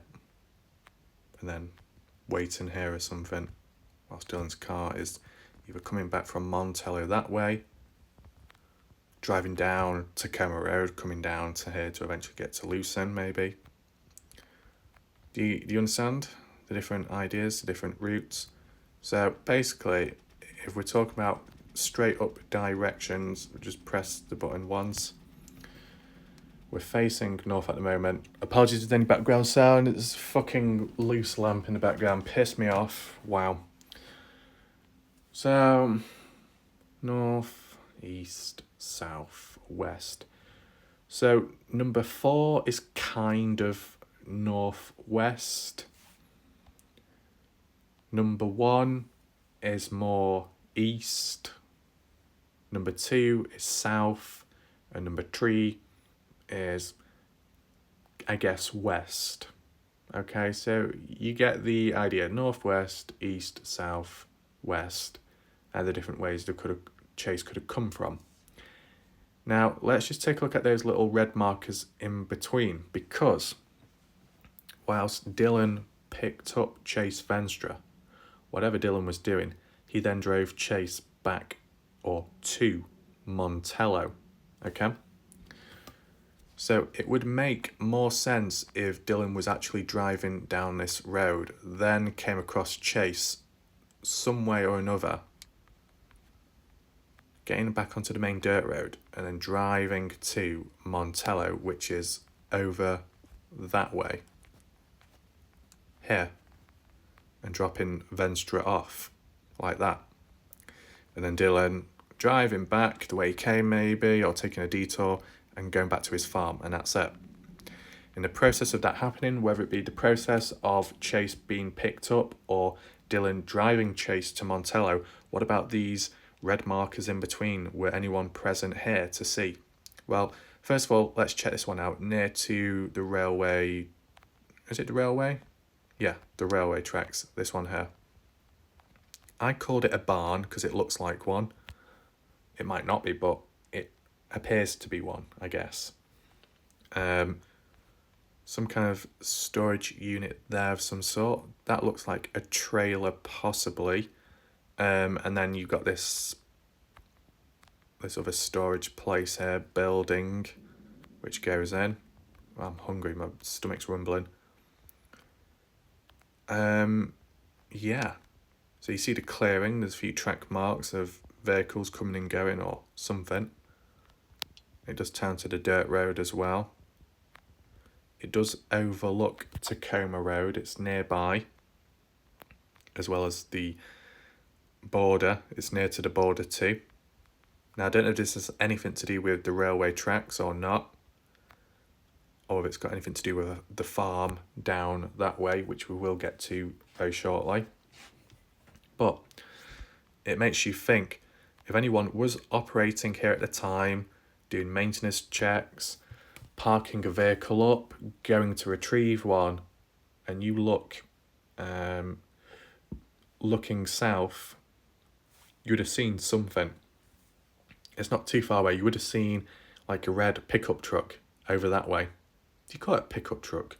and then waiting here or something whilst Dylan's car is either coming back from Montello that way, driving down Tacoma Road, coming down to here to eventually get to Lucin, maybe. Do you understand the different ideas, the different routes? So basically, if we're talking about straight up directions, just press the button once. We're facing north at the moment. Apologies with any background sound. It's a fucking loose lamp in the background. Pissed me off. Wow. So, north, east, south, west. So, number 4 is kind of northwest. Number 1 is more east. Number 2 is south. And number 3 is, I guess, west. Okay, so you get the idea. Northwest, east, south, west, and the different ways Chase could have come from. Now, let's just take a look at those little red markers in between, because whilst Dylan picked up Chase Venstra, whatever Dylan was doing, he then drove Chase back or to Montello. Okay? So it would make more sense if Dylan was actually driving down this road, then came across Chase some way or another, getting back onto the main dirt road, and then driving to Montello, which is over that way, here, and dropping Venstra off, like that. And then Dylan driving back the way he came maybe, or taking a detour, and going back to his farm, and that's it. In the process of that happening, whether it be the process of Chase being picked up or Dylan driving Chase to Montello, what about these red markers in between? Were anyone present here to see? Well, first of all, let's check this one out. Near to the railway, is it the railway? Yeah, the railway tracks, this one here. I called it a barn because it looks like one. It might not be, but it appears to be one, I guess. Some kind of storage unit there of some sort. That looks like a trailer possibly. And then you've got this other storage place here, building, which goes in. I'm hungry, my stomach's rumbling. Yeah. So you see the clearing, there's a few track marks of vehicles coming and going or something. It does turn to the dirt road as well. It does overlook Tacoma Road, it's nearby, as well as the border. It's near to the border too. Now I don't know if this has anything to do with the railway tracks or not, or if it's got anything to do with the farm down that way, which we will get to very shortly. But it makes you think, if anyone was operating here at the time, doing maintenance checks, parking a vehicle up, going to retrieve one, and you look looking south, you would have seen something. It's not too far away. You would have seen like a red pickup truck over that way. Do you call it a pickup truck?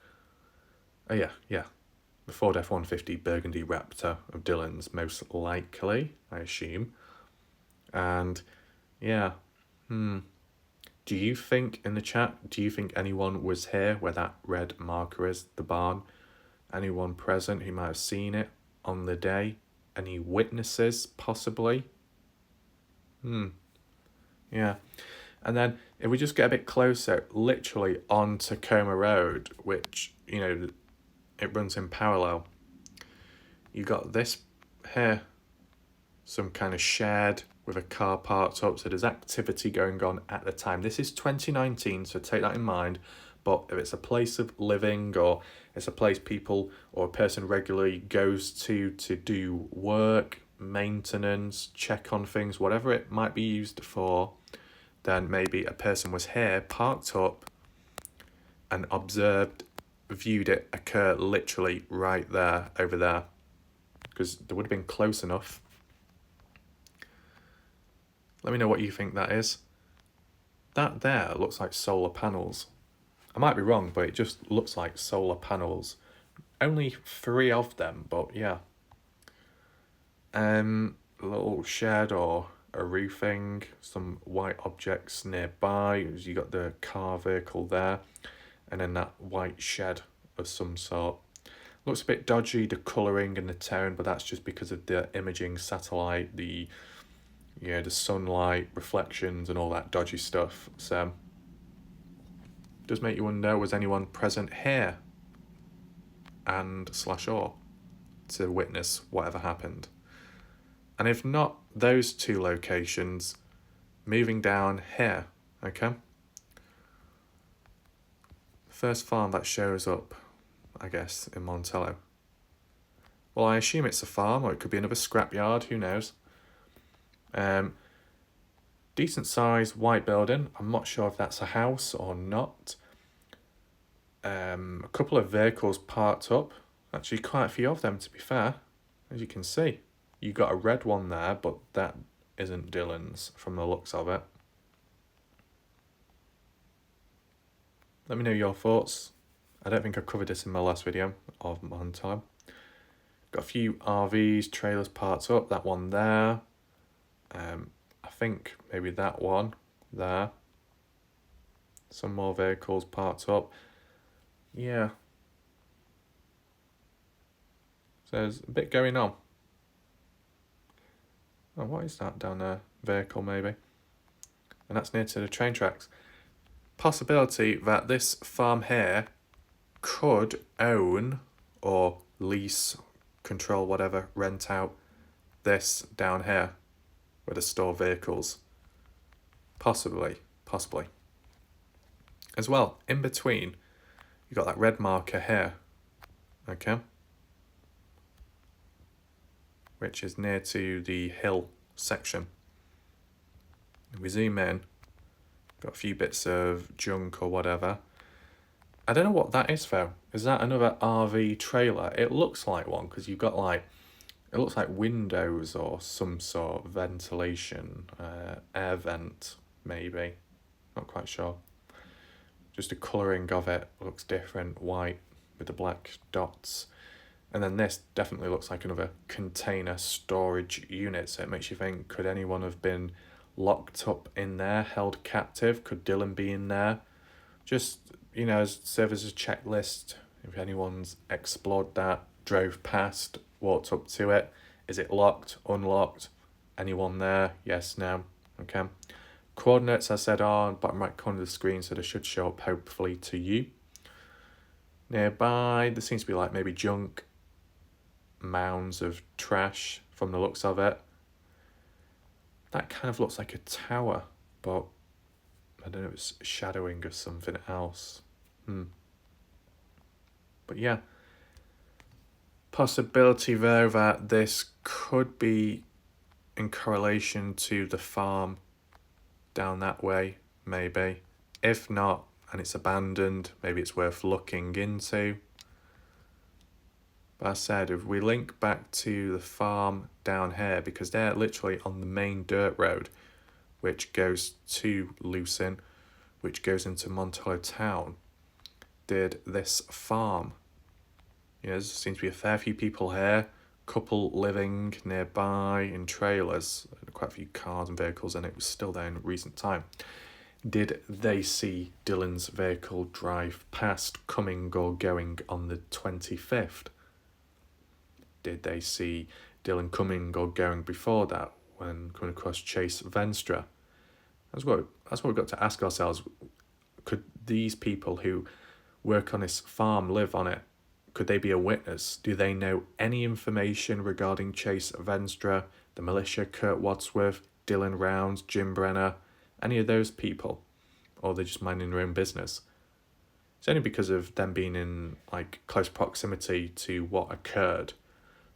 Oh yeah. The Ford F-150 Burgundy Raptor of Dillon's, most likely, I assume. And yeah, do you think, in the chat, do you think anyone was here where that red marker is, the barn? Anyone present who might have seen it on the day? Any witnesses, possibly? Yeah. And then if we just get a bit closer, literally on Tacoma Road, which, you know, it runs in parallel, you got this here, some kind of shed with a car parked up. So there's activity going on at the time. This is 2019, so take that in mind. But if it's a place of living, or it's a place people or a person regularly goes to do work, maintenance, check on things, whatever it might be used for, then maybe a person was here, parked up, and observed, viewed it occur literally right there, over there, because they would have been close enough. Let me know what you think that is. That there looks like solar panels. I might be wrong, but it just looks like solar panels. Only 3 of them, but yeah. A little shed or a roofing, some white objects nearby. You got the car vehicle there, and then that white shed of some sort. Looks a bit dodgy, the colouring and the tone, but that's just because of the imaging satellite, the sunlight reflections and all that dodgy stuff. So does make you wonder, was anyone present here and /or to witness whatever happened? And if not those 2 locations, moving down here, okay? First farm that shows up, I guess, in Montello. Well, I assume it's a farm, or it could be another scrapyard, who knows? Decent sized white building. I'm not sure if that's a house or not. A couple of vehicles parked up. Actually, quite a few of them, to be fair, as you can see. You got a red one there, but that isn't Dillon's from the looks of it. Let me know your thoughts. I don't think I covered this in my last video of Montello. Got a few RVs, trailers parked up. That one there. I think maybe that one there. Some more vehicles parked up. Yeah. So there's a bit going on. Oh, what is that down there? Vehicle, maybe. And that's near to the train tracks. Possibility that this farm here could own or lease, control, whatever, rent out this down here where they store vehicles. Possibly. As well, in between, you got that red marker here, okay? Which is near to the hill section. If we zoom in, got a few bits of junk or whatever. I don't know what that is though. Is that another RV trailer? It looks like one, because you've got like, it looks like windows or some sort of ventilation, air vent maybe. Not quite sure. Just the colouring of it looks different, white with the black dots. And then this definitely looks like another container storage unit. So it makes you think, could anyone have been locked up in there, held captive? Could Dillon be in there? Just, serve as a checklist. If anyone's explored that, drove past, walked up to it, Is it locked, unlocked? Anyone there? Yes, no. Okay. Coordinates, I said, are bottom right corner of the screen, so they should show up hopefully to you. Nearby, there seems to be like maybe junk, mounds of trash from the looks of it. That kind of looks like a tower, but I don't know, it's shadowing of something else. But yeah, possibility there that this could be in correlation to the farm down that way, maybe. If not, and it's abandoned, maybe it's worth looking into. But I said, if we link back to the farm down here, because they're literally on the main dirt road, which goes to Lucin, which goes into Montello town, did this farm. You know, there seems to be a fair few people here, couple living nearby in trailers, quite a few cars and vehicles, and it was still there in recent time. Did they see Dylan's vehicle drive past, coming or going on the 25th? Did they see Dylan coming or going before that when coming across Chase Venstra? That's what we've got to ask ourselves. Could these people who work on this farm, live on it, could they be a witness? Do they know any information regarding Chase Venstra, the militia, Kurt Wadsworth, Dylan Rounds, Jim Brenner, any of those people? Or are they just minding their own business? It's only because of them being in like close proximity to what occurred.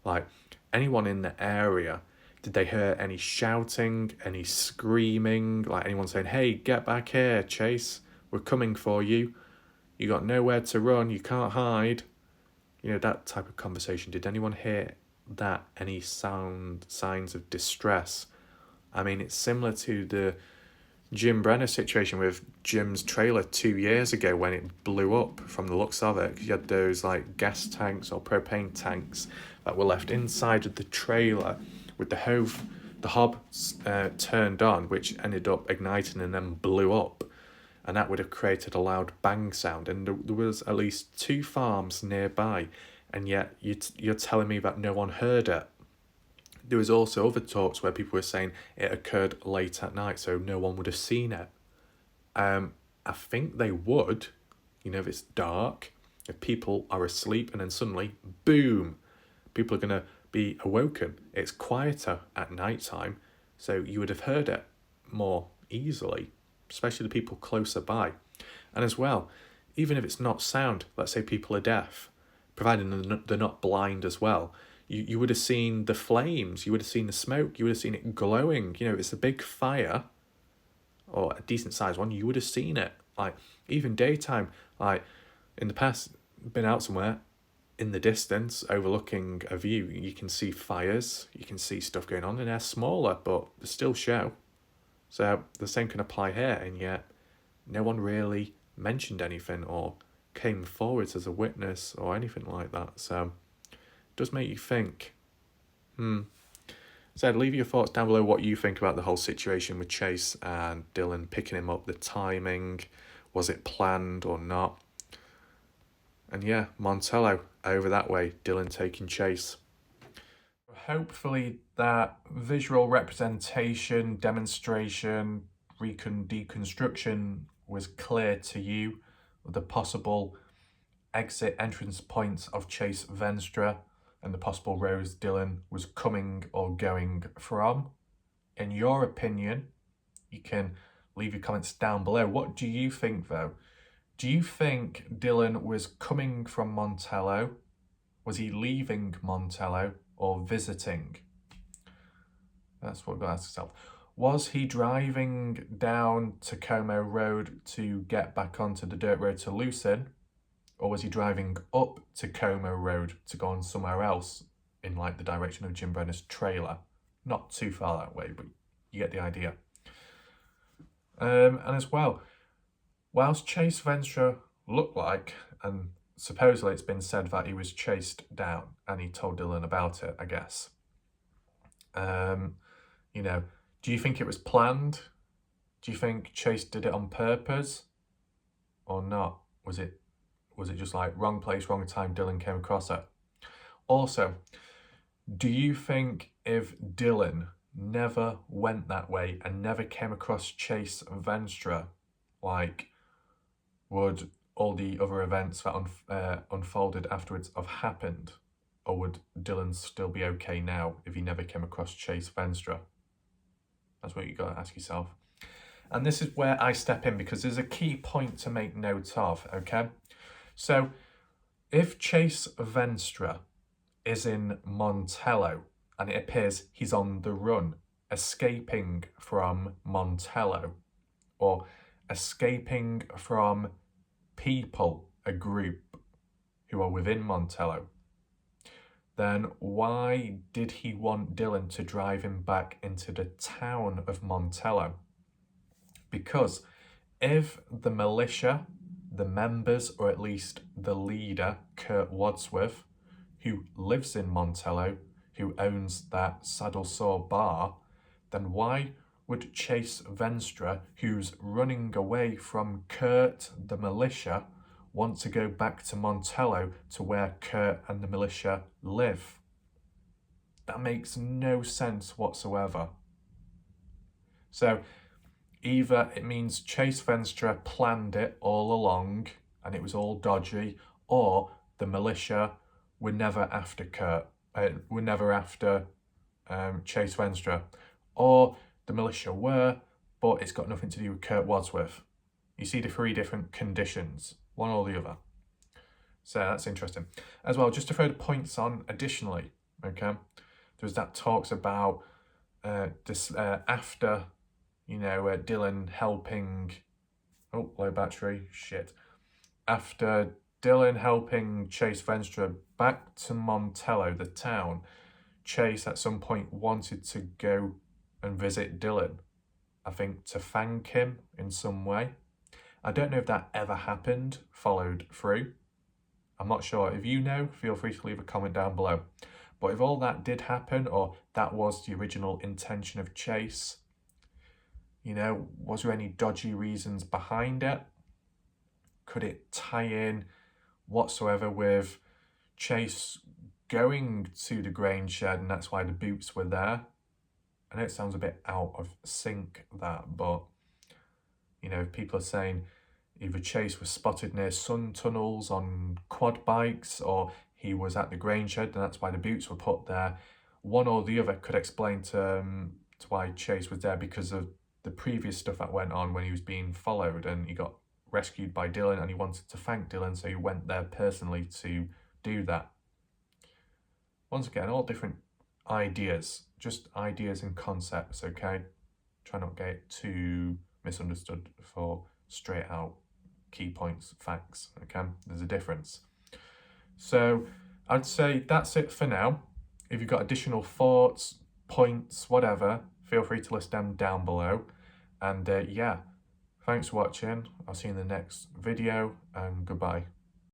Like, anyone in the area, did they hear any shouting, any screaming, like anyone saying, "Hey, get back here, Chase, we're coming for you. You got nowhere to run, you can't hide." You know, that type of conversation. Did anyone hear that? Any signs of distress? I mean, it's similar to the Jim Brenner situation with Jim's trailer 2 years ago when it blew up from the looks of it. You had those like gas tanks or propane tanks that were left inside of the trailer with the hob turned on, which ended up igniting and then blew up. And that would have created a loud bang sound. And there was at least 2 farms nearby, and yet you're telling me that no one heard it. There was also other talks where people were saying it occurred late at night, so no one would have seen it. I think they would, you know, if it's dark, if people are asleep and then suddenly, boom, people are going to be awoken. It's quieter at night time, so you would have heard it more easily, especially the people closer by. And as well, even if it's not sound, let's say people are deaf, providing they're not blind as well, you would have seen the flames, you would have seen the smoke, you would have seen it glowing. You know, it's a big fire, or a decent sized one, you would have seen it. Like, even daytime, like in the past, been out somewhere, in the distance, overlooking a view, you can see fires, you can see stuff going on, and they're smaller, but they still show. So the same can apply here, and yet no one really mentioned anything or came forwards as a witness or anything like that. So it does make you think. So leave your thoughts down below what you think about the whole situation with Chase and Dylan picking him up, the timing, was it planned or not? And yeah, Montello over that way, Dylan taking Chase. Hopefully that visual representation, demonstration, deconstruction was clear to you of the possible exit entrance points of Chase Venstra and the possible roads Dylan was coming or going from. In your opinion, you can leave your comments down below. What do you think though? Do you think Dylan was coming from Montello? Was he leaving Montello or visiting? That's what we've got to ask ourselves. Was he driving down Tacoma Road to get back onto the dirt road to Lucin? Or was he driving up Tacoma Road to go on somewhere else in like the direction of Jim Brenner's trailer? Not too far that way, but you get the idea. And as well, whilst Chase Venstra looked like, and supposedly it's been said that he was chased down and he told Dylan about it, I guess. You know, do you think it was planned? Do you think Chase did it on purpose or not? Was it just like wrong place, wrong time, Dylan came across it? Also, Do you think if Dylan never went that way and never came across Chase Venstra, like, would all the other events that unfolded afterwards have happened? Or would Dylan still be okay now if he never came across Chase Venstra? That's what you got to ask yourself. And this is where I step in, because there's a key point to make note of, okay? So if Chase Venstra is in Montello and it appears he's on the run, escaping from Montello, or escaping from people, a group who are within Montello, then why did he want Dylan to drive him back into the town of Montello? Because if the militia, the members, or at least the leader, Kurt Wadsworth, who lives in Montello, who owns that Saddle Saw bar, then why would Chase Venstra, who's running away from Kurt, the militia, want to go back to Montello, to where Kurt and the militia live? That makes no sense whatsoever. So either it means Chase Venstra planned it all along and it was all dodgy, or the militia were never after Kurt, were never after Chase Venstra, or the militia were, but it's got nothing to do with Kurt Wadsworth. You see the three different conditions, one or the other. So that's interesting. As well, just to throw the points on additionally, okay, there's that talks about after, Dylan helping, low battery, shit. After Dylan helping Chase Venstra back to Montello, the town, Chase at some point wanted to go and visit Dylan, I think to thank him in some way. I don't know if that ever happened, followed through. I'm not sure. If you know, feel free to leave a comment down below. But if all that did happen, or that was the original intention of Chase, was there any dodgy reasons behind it? Could it tie in whatsoever with Chase going to the grain shed and that's why the boots were there? I know it sounds a bit out of sync, that, but, people are saying either Chase was spotted near sun tunnels on quad bikes, or he was at the grain shed and that's why the boots were put there. One or the other could explain to why Chase was there, because of the previous stuff that went on when he was being followed and he got rescued by Dylan and he wanted to thank Dylan, so he went there personally to do that. Once again, all different ideas, just ideas and concepts, okay? Try not to get too misunderstood for straight out key points, facts, okay? There's a difference. So I'd say that's it for now. If you've got additional thoughts, points, whatever, feel free to list them down below. And yeah, thanks for watching. I'll see you in the next video, and goodbye.